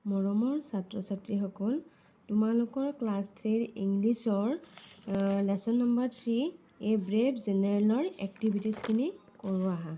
মৰমৰ ছাত্ৰ ছাত্ৰীসকল, তোমালোকৰ ক্লাছ 3 ইংলিছৰ লেসন নম্বৰ 3 এ ব্ৰেভ জেনেৰেলৰ এক্টিভিটিজখিনি কৰোঁ আহা।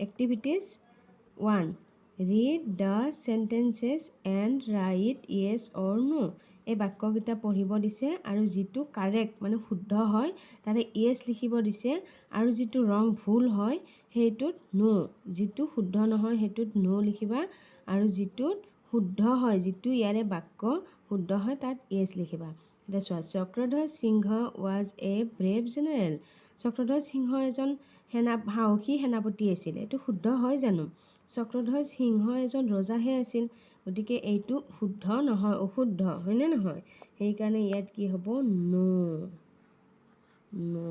Activities 1, read the sentences and write yes or no. এই বাক্যকেইটা পঢ়িব দিছে আৰু যিটো কাৰেক্ট মানে শুদ্ধ হয় তাতে য়েছ লিখিব দিছে আৰু যিটো ৰং ভুল হয় সেইটোত নো, যিটো শুদ্ধ নহয় সেইটোত নো লিখিবা আৰু যিটোত শুদ্ধ হয়, যিটো ইয়াৰে বাক্য শুদ্ধ হয় তাত য়েছ লিখিবা। এতিয়া চোৱা, Chakradhwaj Singha was a brave general. Chakradhwaj Singha এজন সাহসী সেনাপতি আছিল। এইটো শুদ্ধ হয় জানো? চক্ৰধ্বজ সিংহ এজন ৰজাহে আছিল, গতিকে এইটো শুদ্ধ নহয়, অশুদ্ধ হয়নে নহয়? সেইকাৰণে ইয়াত কি হ'ব? নো। নো,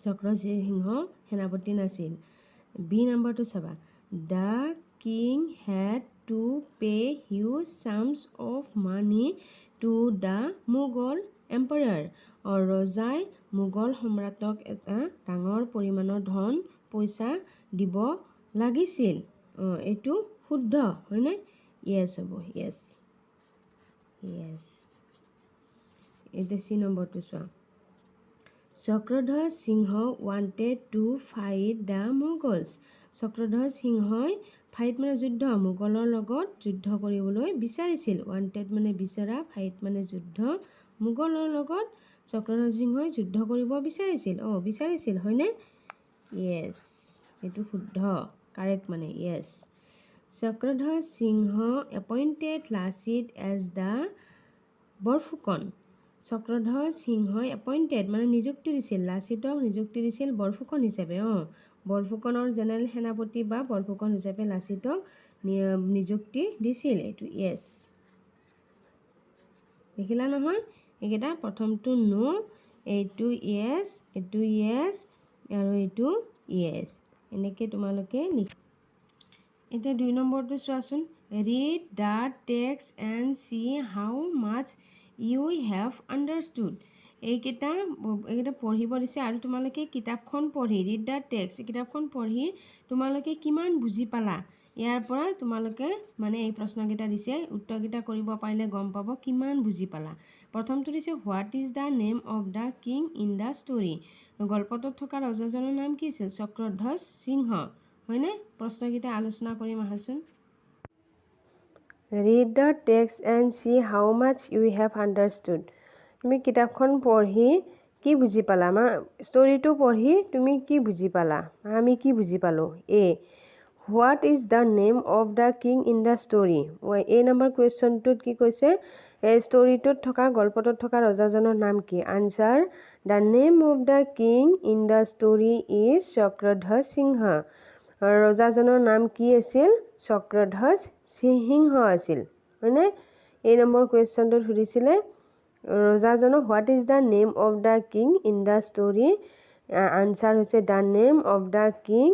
চক্ৰধ্বজ সিংহ সেনাপতি নাছিল। বি নম্বৰটো চাবা, the king head to pay huge sums of money to the Mughal emperor. ৰজাই মোগল সম্ৰাটক এটা ডাঙৰ পৰিমাণৰ ধন পইচা দিব লাগিছিল। এইটো শুদ্ধ হয়নে? য়েছ হ'ব, য়েছ য়েছ। এতিয়া চি নম্বৰটো চোৱা, চক্ৰধ্বজ সিংহ wanted to fight the Mughals. Chakradhwaj সিংহই ফাইট মানে যুদ্ধ, মোগলৰ লগত যুদ্ধ কৰিবলৈ বিচাৰিছিল। ৱান্টেড মানে বিচৰা, ফাইট মানে যুদ্ধ, মোগলৰ লগত চক্ৰধ্বজ সিংহই যুদ্ধ কৰিব বিচাৰিছিল। বিচাৰিছিল হয়নে? য়েছ, এইটো শুদ্ধ, কাৰেক্ট মানে yes. Chakradhwaj Singha appointed Lachit as the Borphukan. Chakradhwaj সিংহই এপইণ্টেড মানে নিযুক্তি দিছিল, লাচিতক নিযুক্তি দিছিল বৰফুকন হিচাপে। বৰফুকনৰ জেনেৰেল সেনাপতি বা বৰফুকন হিচাপে লাচিতক নিযুক্তি দিছিল। এইটো য়েছ। দেখিলা নহয়? এইকেইটা প্ৰথমটো নো, এইটো য়েছ, এইটো য়েছ আৰু এইটো য়েছ। এনেকৈ তোমালোকে এতিয়া 2 নম্বৰটো চোৱাচোন, read the text and see how much you have understood. এইকেইটা পঢ়িব দিছে আৰু তোমালোকে কিতাপখন পঢ়ি, ৰিড দ্য টেক্সট, কিতাপখন পঢ়ি তোমালোকে কিমান বুজি পালা, ইয়াৰ পৰা তোমালোকে মানে এই প্ৰশ্নকেইটা দিছে, উত্তৰকেইটা কৰিব পাৰিলে গম পাব কিমান বুজি পালা। প্ৰথমটো দিছে, what is the name of the king in the story. গল্পটোত থকা ৰজাজনৰ নাম কি আছিল? চক্ৰধ্বজ সিংহ হয়নে? প্ৰশ্নকেইটা আলোচনা কৰিম আহাচোন। Read the text and see how much you have understood. তুমি কিতাপখন পঢ়ি কি বুজি পালা? ষ্টৰিটো পঢ়ি তুমি কি বুজি পালা? আমি কি বুজি পালোঁ? A, what is the name of the king in the story. এই নম্বৰ কুৱেশ্যনটোত কি কৈছে? ষ্টৰিটোত থকা, গল্পটোত থকা ৰজাজনৰ নাম কি? Answer, the name of the king in the story is Chakradhwaj Singha. ৰজাজনৰ নাম কি আছিল? চক্ৰধ্বজ সিংহ আছিল হয়নে? এই নম্বৰ কুৱেশ্যনটোত সুধিছিলে ৰজাজনৰ what is the name of the king in the story. Answer হৈছে the name of the king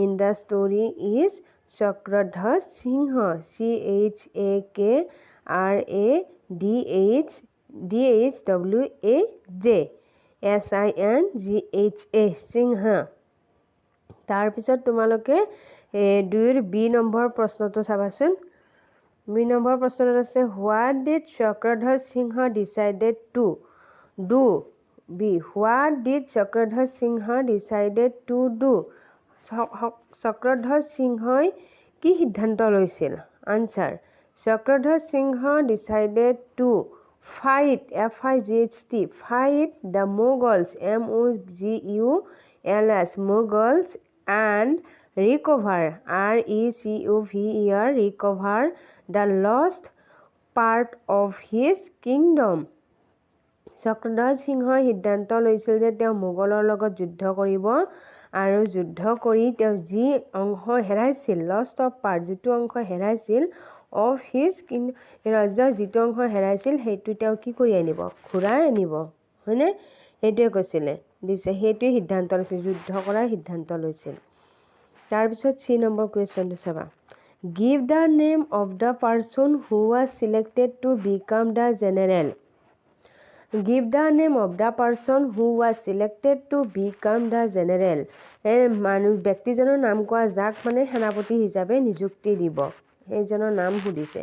in the story is Chakradhwaj Singha. CHAKRADHWAJSINGHA Singha. তাৰপিছত তোমালোকে 2ৰ বি নম্বৰ প্ৰশ্নটো চাবাচোন। বি নম্বৰ প্ৰশ্নটোত আছে, what did Chakradhwaj Singha decided to do. B, what did Chakradhwaj Singha decided to do. Chakradhwaj সিংহই কি সিদ্ধান্ত লৈছিল? Answer, Chakradhwaj Singha decided to fight FIGHT fight the Moguls MOGULS Moguls and recover RECOVER recover the lost part of his kingdom. Chakradhwaj সিংহই সিদ্ধান্ত লৈছিল যে তেওঁ মোগলৰ লগত যুদ্ধ কৰিব আৰু যুদ্ধ কৰি তেওঁ যি অংশ হেৰাইছিল, লষ্ট অফ পাৰ্ট, যিটো অংশ হেৰাইছিল, অফ হিজ ৰাজ্যৰ যিটো অংশ হেৰাইছিল সেইটো তেওঁ কি কৰি আনিব? ঘূৰাই আনিব হয়নে? সেইটোৱে কৈছিলে দিছে, সেইটোৱে সিদ্ধান্ত লৈছিল, যুদ্ধ কৰাৰ সিদ্ধান্ত লৈছিল। তাৰপিছত চি নম্বৰ কুৱেশ্যনটো চাবা, give the name of the person who was selected two become the general. Give the name of the person who was selected two become the general. ব্যক্তিজনৰ নাম কোৱা যাক মানে সেনাপতি হিচাপে নিযুক্তি দিব। সেইজনৰ নাম সুধিছে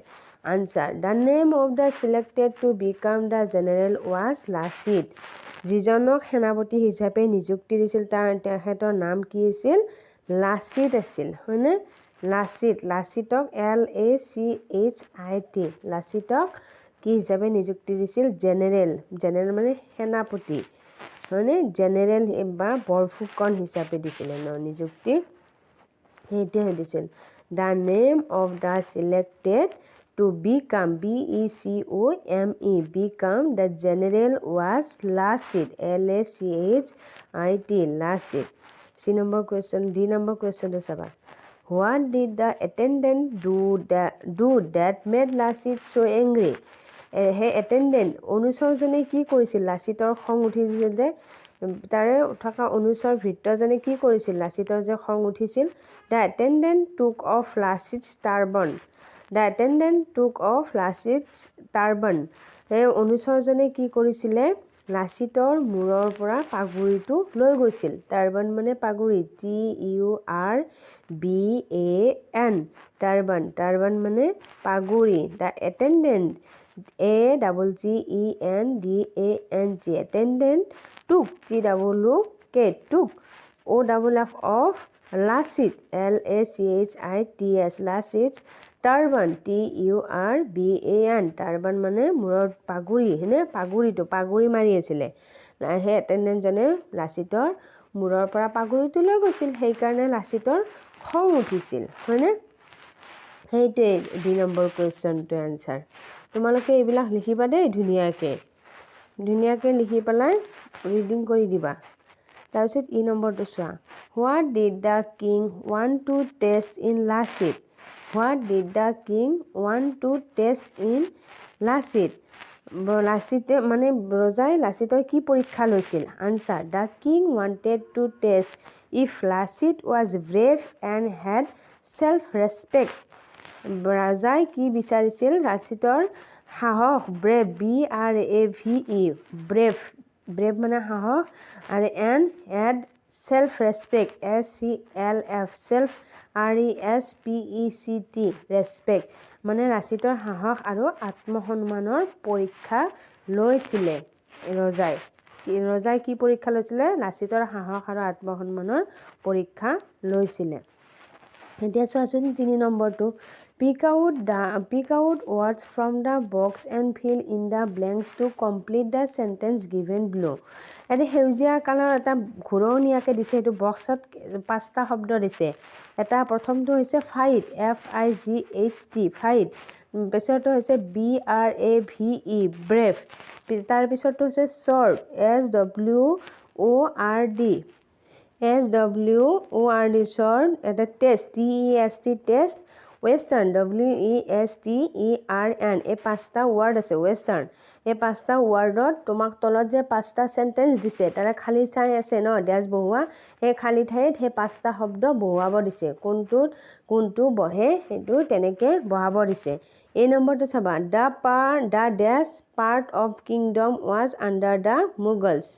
answer the name of the selected to become the general was Lachit যিজনক সেনাপতি হিচাপে নিযুক্তি দিছিল তেখেতৰ নাম কি আছিল লাচিত আছিল হয়নে লাচিতক LACHIT লাচিতক কি হিচাপে নিযুক্তি দিছিল জেনেৰেল মানে সেনাপতি হয়নে জেনেৰেল বা বৰফুকন হিচাপে দিছিলে নিযুক্তি সেইটোৱে দিছিল the name of the selected to become BECOME become the general was Lasit LACHIT Lasit D number question to saba what did the attendant do that made Lasit so angry he attendant অনুচৰজনে কি কৰিছিল লাচিতৰ খং উঠিছিল যে তাৰে থকা অনুচৰ ভিত্ৰজনে কি কৰিছিল লাচিতৰ যে খং উঠিছিল the attendant took off Lasit's turban The attendant took off Lasit's turban. এই অনুচৰজনে কি কৰিছিলে লাচিতৰ মূৰৰ পৰা পাগুৰিটো লৈ গৈছিল টাৰ্বান মানে পাগুৰি TURBAN টাৰ্বান মানে পাগুৰি The attendant AGGENDANT attendant took took OFF of Lasit LACHITS Lasit's turban TURBAN turban মানে মূৰত পাগুৰি হেনে পাগুৰি মাৰি আছিলে সেই এটেণ্ডেণ্টজনে লাচিতৰ মূৰৰ পৰা পাগুৰিটো লৈ গৈছিল সেইকাৰণে লাচিতৰ খং উঠিছিল হয়নে সেইটোৱে 2 নম্বৰ কুৱেশ্যনটো আনসাৰ তোমালোকে এইবিলাক লিখিবা দেই ধুনীয়াকৈ লিখি পেলাই ৰিডিং কৰি দিবা তাৰপিছত ই নম্বৰটো চোৱা What did the king want to test in Lasit What did the king want to test in Lasit? লাচিতে মানে ৰজাই লাচিতৰ কি পৰীক্ষা লৈছিল answer The king wanted to test if Lasit was brave and had self-respect ৰজাই কি বিচাৰিছিল লাচিতৰ সাহস brave brave মানে সাহস আৰু and had self-respect self RESPECT respect মানে লাচিতৰ সাহস আৰু আত্মসন্মানৰ পৰীক্ষা লৈছিলে ৰজাই কি পৰীক্ষা লৈছিলে লাচিতৰ সাহস আৰু আত্মসন্মানৰ পৰীক্ষা লৈছিলে এতিয়া চোৱাচোন 3 নম্বৰটো pick out words from the box and fill in the blanks to complete the sentence given below এটা সেউজীয়া কালাৰ এটা ঘূৰণীয়াকৈ দিছে এইটো বক্সত 5টা শব্দ দিছে এটা প্ৰথমটো হৈছে ফাইট FIGHT ফাইট পিছৰটো হৈছে BRAVE ব্ৰেভ তাৰ পিছৰটো হৈছে sword SWORD sword এটা test TEST test western WESTERN এই 5টা ৱৰ্ড আছে western এই 5টা ৱৰ্ডত তোমাক তলত যে 5টা সেন্টেন্স দিছে তাৰে খালি ঠাই আছে ন ড্যাশ বহুৱা এই খালি ঠাইত সেই 5টা শব্দ বহুৱাব দিছে কোনটো বহে সেইটো তেনেকে বহাব দিছে এই নম্বৰটো চাবা the dash part of kingdom was under the Mughals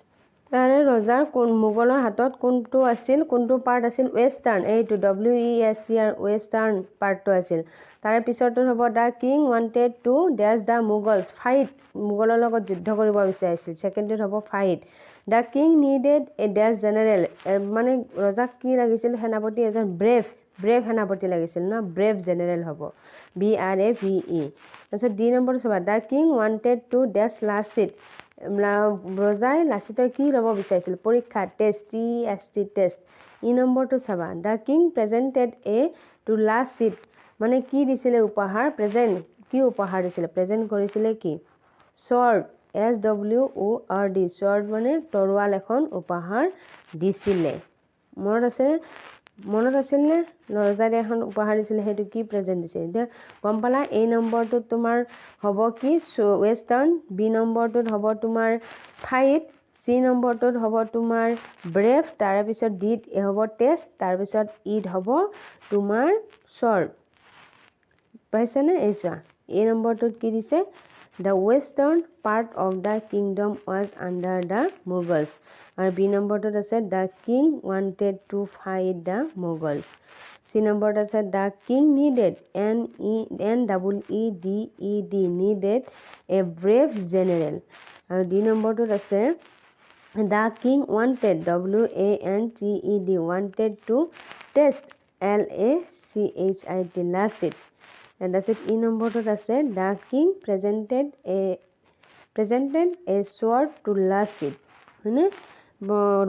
তাৰে ৰজাৰ মোগলৰ হাতত কোনটো পাৰ্ট আছিল ৱেষ্টাৰ্ণ এইটো WESTR ৱেষ্টাৰ্ণ পাৰ্টটো আছিল তাৰে পিছৰটো হ'ব the king wanted to dash the Mughals fight মোগলৰ লগত যুদ্ধ কৰিব বিচাৰিছিল সেকেন্ডটো হ'ব fight the king needed a dash general মানে ৰজাক কি লাগিছিল সেনাপতি এজন ব্ৰেভ সেনাপতি লাগিছিল না ব্ৰেভ জেনেৰেল হ'ব BRAVE তাৰপিছত ডি নম্বৰটো চাবা the king wanted to dash Lasit ৰজাই লাচিতৰ কি ল'ব বিচাৰিছিল পৰীক্ষা টেষ্ট টেষ্ট ই নম্বৰটো চাবা the king presented to Lasit মানে কি দিছিলে উপহাৰ কি উপহাৰ দিছিলে প্ৰেজেন্ট কৰিছিলে কি sword SWORD sword মানে তৰোৱাল এখন উপহাৰ দিছিলে মনত আছিল নে ৰজাই এখন উপহাৰ দিছিলে সেইটো কি প্ৰেজেন্ট দিছে এতিয়া গম পালা এই নম্বৰটো তোমাৰ হ'ব কি ৱেষ্টাৰ্ণ বি নম্বৰটোত হ'ব তোমাৰ ফাইট সি নম্বৰটোত হ'ব তোমাৰ ব্ৰেভ তাৰ পিছত ডিট হ'ব টেষ্ট তাৰ পিছত ইট হ'ব তোমাৰ sword পাইছেনে এই চোৱা A নম্বৰটোত কি দিছে The western part of the kingdom was under the Mughals আৰু B নম্বৰটোত আছে The king wanted to fight the Mughals C নম্বৰত আছে The king needed needed a brave general আৰু D নম্বৰটোত আছে The king wanted wanted to test Lasit তাৰপিছত E নম্বৰটোত আছে The king presented a sword to Lasit হয়নে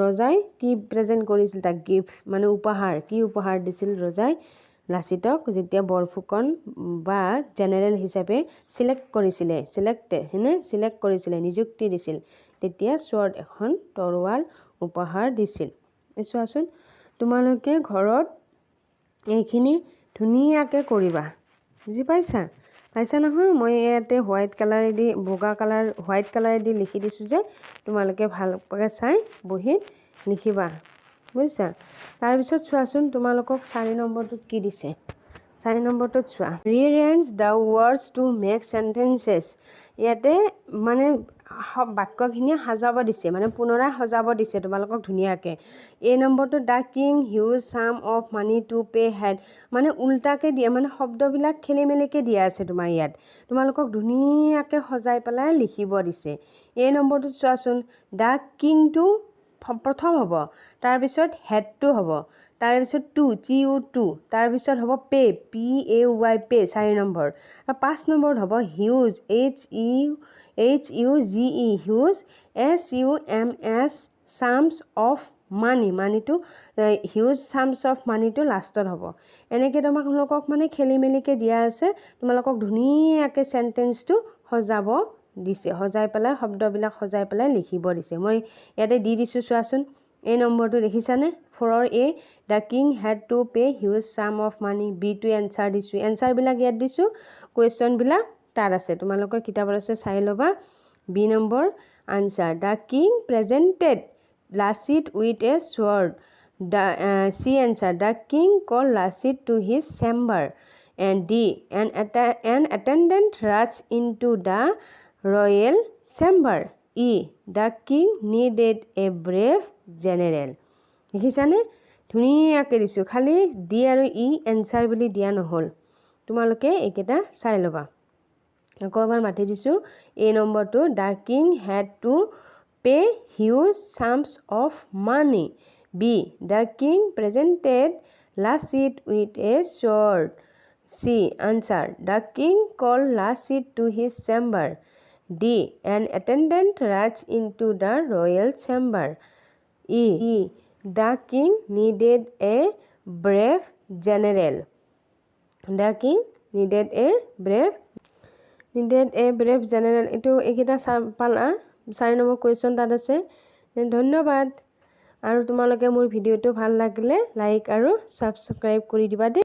ৰজাই কি present কৰিছিল তাক গিফ্ট মানে উপহাৰ কি উপহাৰ দিছিল ৰজাই লাচিতক যেতিয়া বৰফুকন বা জেনেৰেল হিচাপে সিলেক্ট কৰিছিলে নিযুক্তি দিছিল তেতিয়া sword এখন তৰোৱাল উপহাৰ দিছিল চোৱাচোন তোমালোকে ঘৰত এইখিনি ধুনীয়াকৈ কৰিবা বুজি পাইছা নহয় মই ইয়াতে হোৱাইট কালাৰেদি বগা কালাৰ হোৱাইট কালাৰেদি লিখি দিছোঁ যে তোমালোকে ভালকৈ চাই বহিত লিখিবা বুজিছা তাৰপিছত চোৱাচোন তোমালোকক 4 নম্বৰটোত কি দিছে 4 নম্বৰটোত চোৱা rearrange the words to make sentences ইয়াতে মানে বাক্যখিনি সজাব দিছে মানে পুনৰাই সজাব দিছে তোমালোকক ধুনীয়াকৈ A নম্বৰটো The king used sum of money to pay head মানে উল্টাকৈ দিয়ে মানে শব্দবিলাক খেলিমেলিকৈ দিয়া আছে তোমাৰ ইয়াত তোমালোকক ধুনীয়াকৈ সজাই পেলাই লিখিব দিছে A নম্বৰটোত চোৱাচোন The king টো প্ৰথম হ'ব তাৰপিছত হেডটো হ'ব তাৰপিছত টু তাৰপিছত হ'ব pay pay 4 নম্বৰ আৰু 5 নম্বৰত হ'ব huge huge sums sums of money মানিটো huge sums of moneyটো লাষ্টত হ'ব এনেকৈ তোমালোকক মানে খেলিমেলিকৈ দিয়া আছে তোমালোকক ধুনীয়াকৈ সেন্টেন্সটো সজাব দিছে সজাই পেলাই শব্দবিলাক সজাই পেলাই লিখিব দিছে মই ইয়াতে দি দিছোঁ চোৱাচোন এই নম্বৰটো দেখিছানে 4 A The king had to pay huge sum of money B to answer দিছোঁ এনসাৰবিলাক ইয়াত দিছোঁ কুৱেশ্যনবিলাক তাত আছে তোমালোকৰ কিতাপত আছে চাই ল'বা B number answer The king presented Lasit with a sword C answer The king called Lasit to his chamber and D an attendant rushed into the royal chamber E The king needed a brave general দেখিছানে ধুনীয়াকৈ দিছোঁ খালি D আৰু E answer বুলি দিয়া নহ'ল তোমালোকে এইকেইটা চাই ল'বা আকৌ এবাৰ মাতি দিছোঁ A নম্বৰটো The king had to pay huge sums of money B The king presented Lasit with a sword C answer The king called Lasit to his chamber D an attendant rushed into the royal chamber E The king needed a brave general The king needed a brave general এইটো এইকেইটা পালা 4 number question তাত আছে ধন্যবাদ আৰু তোমালোকে মোৰ ভিডিঅ'টো ভাল লাগিলে লাইক আৰু সাবস্ক্ৰাইব কৰি দিবা দেই